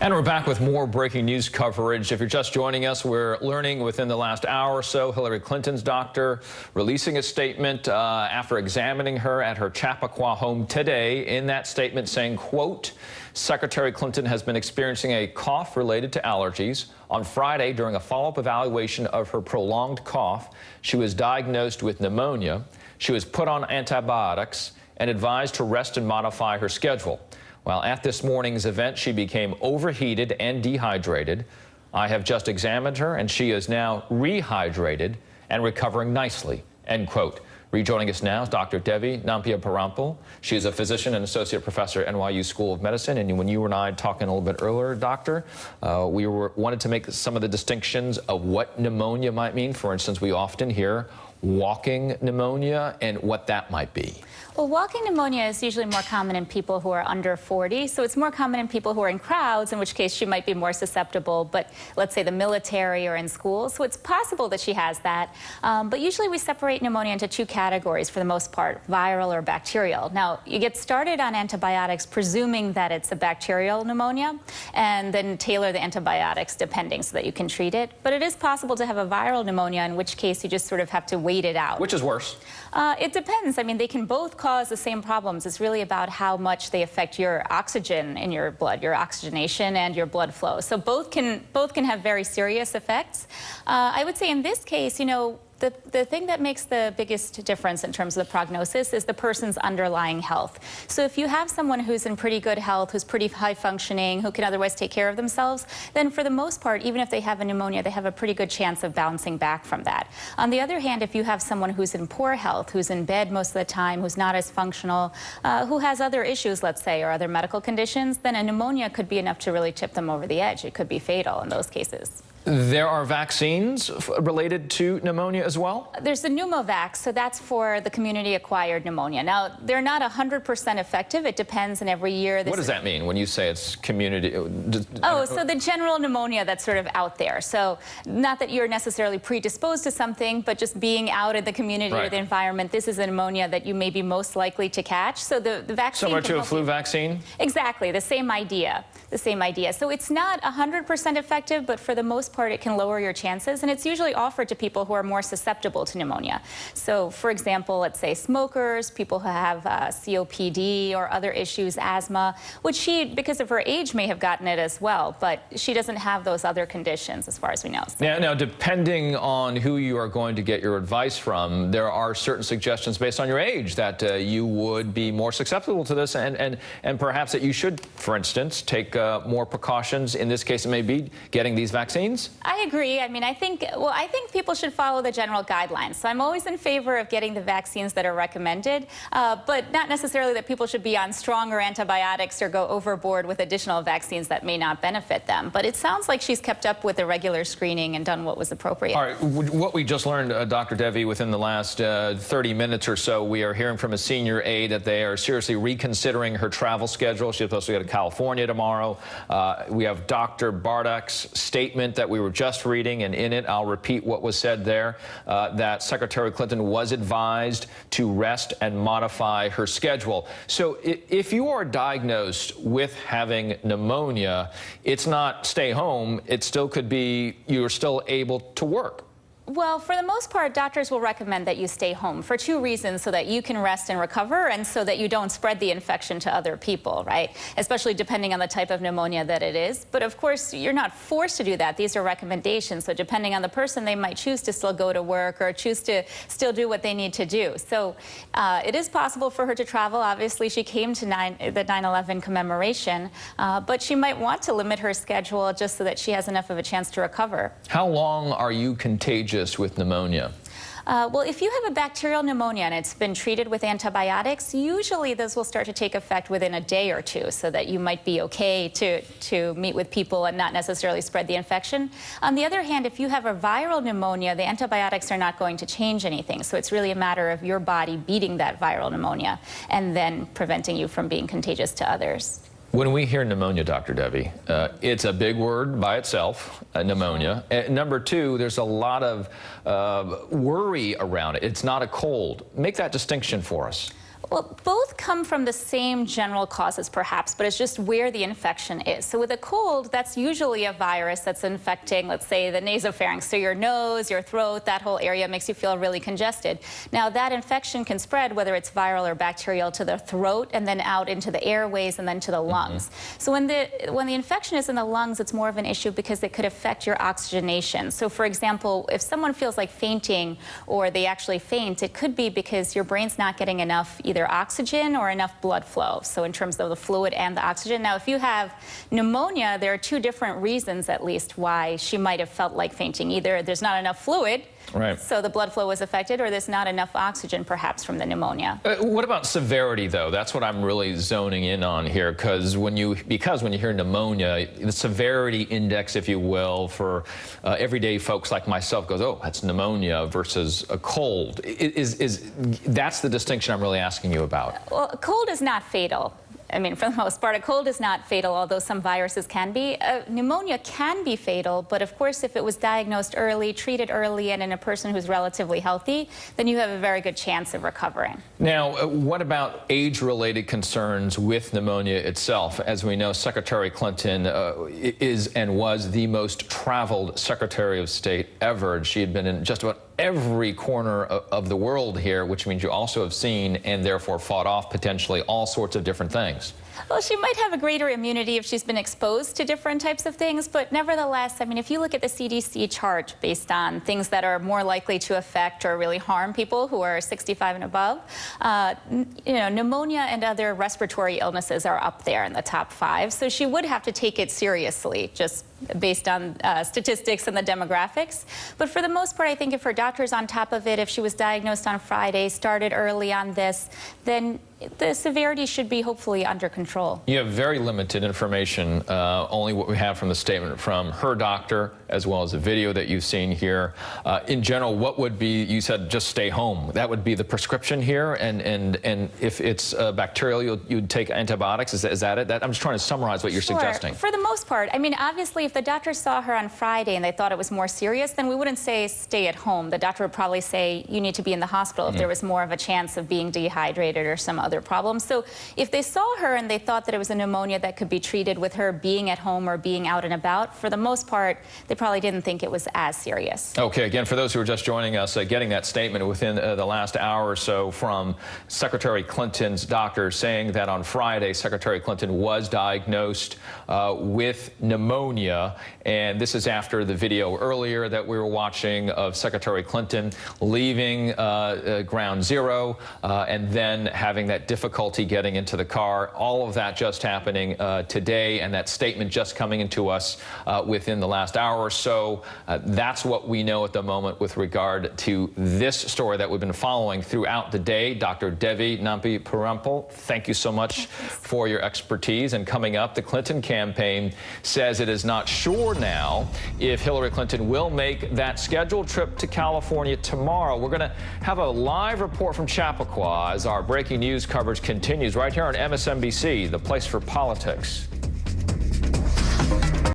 And we're back with more breaking news coverage. If you're just joining us, we're learning within the last hour or so, Hillary Clinton's doctor releasing a statement after examining her at her Chappaqua home today. In that statement saying, quote, Secretary Clinton has been experiencing a cough related to allergies. On Friday, during a follow-up evaluation of her prolonged cough, she was diagnosed with pneumonia. She was put on antibiotics and advised to rest and modify her schedule. Well, at this morning's event, she became overheated and dehydrated. I have just examined her, and she is now rehydrated and recovering nicely, end quote. Rejoining us now is Dr. Devi Nampiaparampil. She is a physician and associate professor at NYU School of Medicine. And when you and I talking a little bit earlier, doctor, we wanted to make some of the distinctions of what pneumonia might mean. For instance, we often hear walking pneumonia and what that might be. Well, walking pneumonia is usually more common in people who are under 40, so it's more common in people who are in crowds, in which case she might be more susceptible, but let's say the military or in school, so it's possible that she has that. But usually we separate pneumonia into two categories for the most part, viral or bacterial. Now, you get started on antibiotics presuming that it's a bacterial pneumonia, and then tailor the antibiotics depending so that you can treat it. But it is possible to have a viral pneumonia, in which case you just sort of have to wait it out. Which is worse? It depends. I mean, they can both cause the same problems. It's really about how much they affect your oxygen in your blood, your oxygenation and your blood flow. So both can have very serious effects. I would say in this case, you know, the thing that makes the biggest difference in terms of the prognosis is the person's underlying health. So if you have someone who's in pretty good health, who's pretty high functioning, who can otherwise take care of themselves, then for the most part, even if they have a pneumonia, they have a pretty good chance of bouncing back from that. On the other hand, if you have someone who's in poor health, who's in bed most of the time, who's not as functional, who has other issues, let's say, or other medical conditions, then a pneumonia could be enough to really tip them over the edge. It could be fatal in those cases. There are vaccines related to pneumonia as well? There's the Pneumovax, so that's for the community-acquired pneumonia. Now, they're not 100% effective. It depends, and every year... What does that mean when you say it's community? Oh, so the general pneumonia that's sort of out there. So not that you're necessarily predisposed to something, but just being out in the community or the environment, this is a pneumonia that you may be most likely to catch. So the vaccine... Similar to a flu vaccine? Exactly, the same idea. The same idea. So it's not 100% effective, but for the most part, it can lower your chances, and it's usually offered to people who are more susceptible to pneumonia. So, for example, let's say smokers, people who have COPD or other issues, asthma, which she, because of her age, may have gotten it as well, but she doesn't have those other conditions as far as we know. So. Now, depending on who you are going to get your advice from, there are certain suggestions based on your age that you would be more susceptible to this, and perhaps that you should, for instance, take more precautions. In this case, it may be getting these vaccines. I agree. I mean, I think people should follow the general guidelines. So I'm always in favor of getting the vaccines that are recommended, but not necessarily that people should be on stronger antibiotics or go overboard with additional vaccines that may not benefit them. But it sounds like she's kept up with the regular screening and done what was appropriate. All right. What we just learned, Dr. Devi, within the last 30 minutes or so, we are hearing from a senior aide that they are seriously reconsidering her travel schedule. She's supposed to go to California tomorrow. We have Dr. Bardak's statement that we were just reading, and in it, I'll repeat what was said there, that Secretary Clinton was advised to rest and modify her schedule. So if you are diagnosed with having pneumonia, it's not stay home. It still could be you're still able to work. Well, for the most part, doctors will recommend that you stay home for two reasons: so that you can rest and recover, and so that you don't spread the infection to other people, right? Especially depending on the type of pneumonia that it is. But of course, you're not forced to do that. These are recommendations. So depending on the person, they might choose to still go to work or choose to still do what they need to do. So it is possible for her to travel. Obviously, she came to the 9/11 commemoration, but she might want to limit her schedule just so that she has enough of a chance to recover. How long are you contagious with pneumonia? Well, if you have a bacterial pneumonia and it's been treated with antibiotics, usually those will start to take effect within a day or two, so that you might be okay to meet with people and not necessarily spread the infection. On the other hand, if you have a viral pneumonia, the antibiotics are not going to change anything. So it's really a matter of your body beating that viral pneumonia and then preventing you from being contagious to others. When we hear pneumonia, Dr. Devi, it's a big word by itself, pneumonia. Number two, there's a lot of worry around it. It's not a cold. Make that distinction for us. Well, both come from the same general causes, perhaps, but it's just where the infection is. So with a cold, that's usually a virus that's infecting, let's say, the nasopharynx, so your nose, your throat, that whole area makes you feel really congested. Now, that infection can spread, whether it's viral or bacterial, to the throat and then out into the airways and then to the lungs. So when the infection is in the lungs, it's more of an issue because it could affect your oxygenation. So, for example, if someone feels like fainting or they actually faint, it could be because your brain's not getting enough either oxygen or enough blood flow, so in terms of the fluid and the oxygen. Now, if you have pneumonia, there are two different reasons, at least, why she might have felt like fainting. Either there's not enough fluid, right, so the blood flow was affected, or there's not enough oxygen, perhaps, from the pneumonia. What about severity, though? That's what I'm really zoning in on here, because when you hear pneumonia, the severity index, if you will, for everyday folks like myself goes, oh, that's pneumonia versus a cold. That's the distinction I'm really asking you about. Well, a cold is not fatal. I mean, for the most part, a cold is not fatal, although some viruses can be. Pneumonia can be fatal, but of course, if it was diagnosed early, treated early, and in a person who's relatively healthy, then you have a very good chance of recovering. Now, what about age-related concerns with pneumonia itself? As we know, Secretary Clinton is and was the most traveled Secretary of State ever. She had been in just about every corner of the world here, which means you also have seen and therefore fought off potentially all sorts of different things. Well, she might have a greater immunity if she's been exposed to different types of things, but nevertheless, I mean, if you look at the CDC chart based on things that are more likely to affect or really harm people who are 65 and above, pneumonia and other respiratory illnesses are up there in the top 5. So she would have to take it seriously, just based on statistics and the demographics. But for the most part, I think if her doctor's on top of it, if she was diagnosed on Friday, started early on this, then the severity should be hopefully under control. You have very limited information, only what we have from the statement from her doctor, as well as the video that you've seen here. In general, what would be, you said just stay home. That would be the prescription here, and if it's bacterial, you'd take antibiotics. Is that it? I'm just trying to summarize what you're suggesting. For the most part. I mean, obviously, if the doctor saw her on Friday and they thought it was more serious, then we wouldn't say stay at home. The doctor would probably say you need to be in the hospital if there was more of a chance of being dehydrated or some other problem. So if they saw her and they thought that it was a pneumonia that could be treated with her being at home or being out and about, for the most part, they probably didn't think it was as serious. Okay, again, for those who are just joining us, getting that statement within the last hour or so from Secretary Clinton's doctor saying that on Friday, Secretary Clinton was diagnosed with pneumonia, and this is after the video earlier that we were watching of Secretary Clinton leaving Ground Zero and then having that difficulty getting into the car. All of that just happening today, and that statement just coming into us within the last hour or so. That's what we know at the moment with regard to this story that we've been following throughout the day. Dr. Devi Nampi-Purampal, thank you so much for your expertise. And coming up, the Clinton campaign says it is not sure now if Hillary Clinton will make that scheduled trip to California tomorrow. We're going to have a live report from Chappaqua as our breaking news coverage continues right here on MSNBC, the place for politics.